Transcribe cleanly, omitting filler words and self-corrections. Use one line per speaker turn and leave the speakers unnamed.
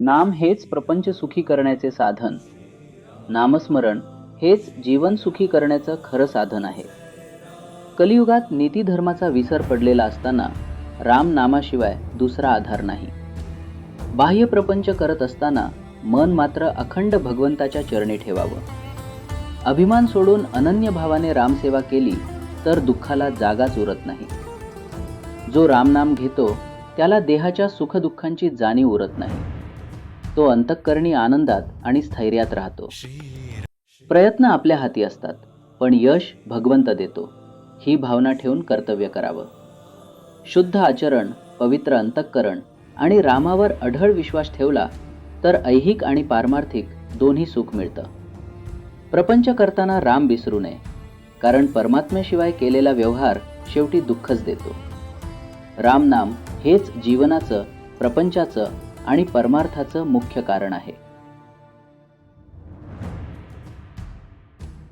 नाम हेच प्रपंच सुखी करण्याचे साधन. नामस्मरण हेच जीवन सुखी करण्याचं खरं साधन आहे. कलियुगात नीतिधर्माचा विसर पडलेला असताना राम नामाशिवाय दुसरा आधार नाही. बाह्य प्रपंच करत असताना मन मात्र अखंड भगवंताच्या चरणी ठेवावं. अभिमान सोडून अनन्य भावाने रामसेवा केली तर दुःखाला जागाच उरत नाही. जो रामनाम घेतो त्याला देहाच्या सुखदुःखांची जाणीव उरत नाही. तो अंतःकरणी आनंदात आणि स्थैर्यात राहतो. प्रयत्न आपल्या हाती असतात, पण यश भगवंत देतो, ही भावना ठेवून कर्तव्य करावं. शुद्ध आचरण, पवित्र अंतःकरण आणि रामावर अढळ विश्वास ठेवला तर ऐहिक आणि पारमार्थिक दोन्ही सुख मिळतं. प्रपंच करताना राम विसरू नये, कारण परमात्म्याशिवाय केलेला व्यवहार शेवटी दुःखच देतो. रामनाम हेच जीवनाचं, प्रपंचाचं आणि परमार्थाचं मुख्य कारण आहे.